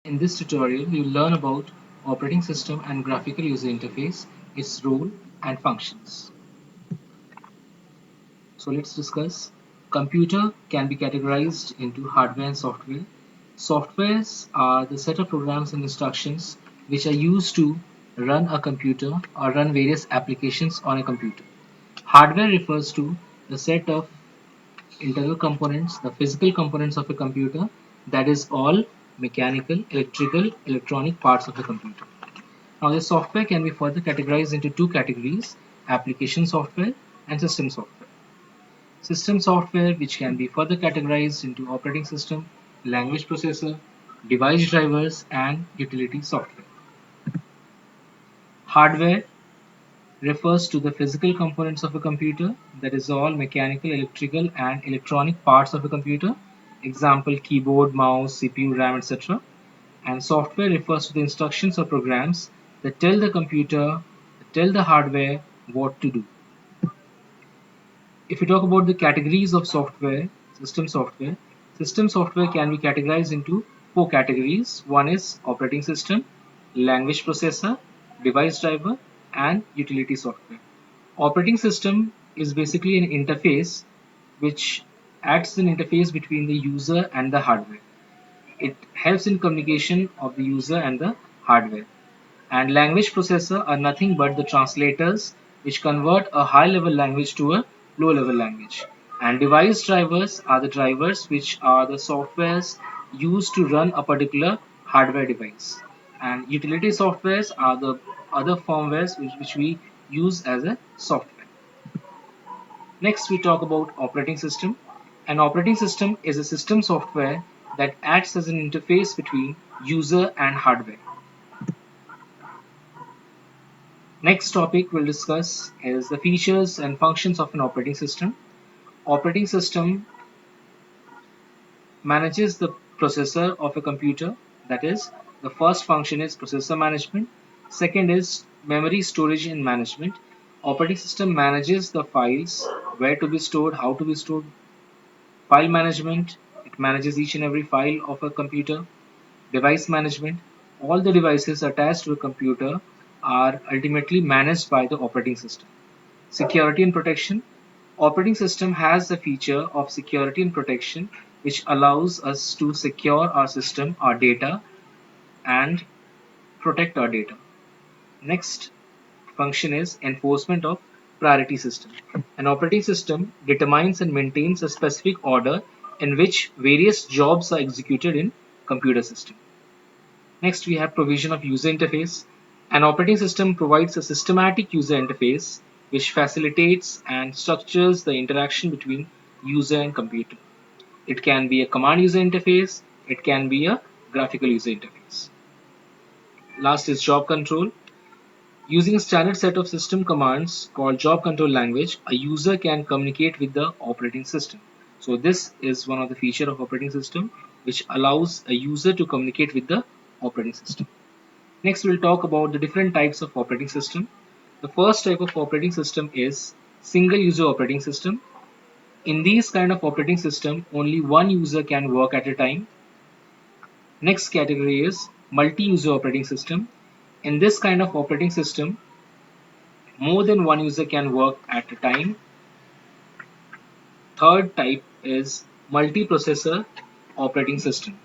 In this tutorial, you'll learn about operating system and graphical user interface, its role and functions. So let's discuss. Computer can be categorized into hardware and software. Softwares are the set of programs and instructions which are used to run a computer or run various applications on a computer. Hardware refers to the set of internal components, the physical components of a computer, that is all mechanical, electrical, electronic parts of the computer. Now, the software can be further categorized into two categories: application software and system software. System software, which can be further categorized into operating system, language processor, device drivers, and utility software. Hardware refers to the physical components of a computer, that is all mechanical, electrical, and electronic parts of a computer. Example: keyboard, mouse, CPU, RAM, etc. And software refers to the instructions or programs that tell the computer, that tell the hardware what to do. If we talk about the categories of software, system software can be categorized into four categories. One is operating system, language processor, device driver, and utility software. Operating system is basically an interface which acts as an interface between the user and the hardware. It helps in communication of the user and the hardware. And language processor are nothing but the translators which convert a high level language to a low level language. And device drivers are the drivers which are the softwares used to run a particular hardware device. And utility softwares are the other firmwares which we use as a software. Next, we talk about operating system. An operating system is a system software that acts as an interface between user and hardware. Next topic we'll discuss is the features and functions of an operating system. Operating system manages the processor of a computer. That is, the first function is processor management. Second is memory storage and management. Operating system manages the files, where to be stored, how to be stored. File management, it manages each and every file of a computer. Device management, all the devices attached to a computer are ultimately managed by the operating system. Security and protection. Operating system has the feature of security and protection which allows us to secure our system, our data, and protect our data. Next function is enforcement of priority system. An operating system determines and maintains a specific order in which various jobs are executed in computer system. Next, we have provision of user interface. An operating system provides a systematic user interface which facilitates and structures the interaction between user and computer. It can be a command user interface, it can be a graphical user interface. Last is job control. Using a standard set of system commands called job control language, a user can communicate with the operating system. So this is one of the features of operating system which allows a user to communicate with the operating system. Next, we'll talk about the different types of operating system. The first type of operating system is single user operating system. In these kind of operating system, only one user can work at a time. Next category is multi-user operating system. In this kind of operating system, more than one user can work at a time. Third type is multiprocessor operating system.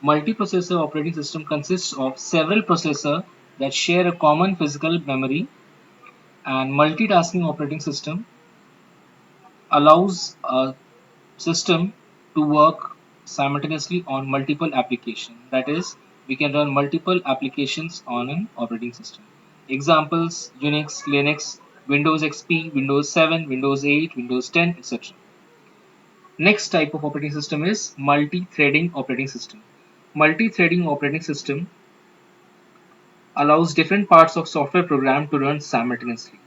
Multiprocessor operating system consists of several processors that share a common physical memory, and multitasking operating system allows a system to work simultaneously on multiple applications. That is, we can run multiple applications on an operating system. Examples: Unix, Linux, Windows XP, Windows 7, Windows 8, Windows 10, etc. Next type of operating system is multi-threading operating system. Multi-threading operating system allows different parts of software program to run simultaneously.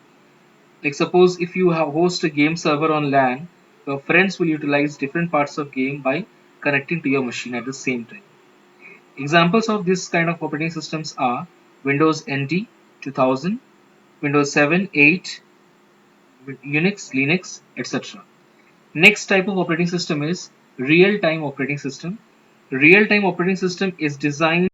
Like suppose if you have host a game server on LAN, your friends will utilize different parts of game by connecting to your machine at the same time. Examples of this kind of operating systems are Windows NT 2000, Windows 7, 8, Unix, Linux, etc. Next type of operating system is real-time operating system. Real-time operating system is designed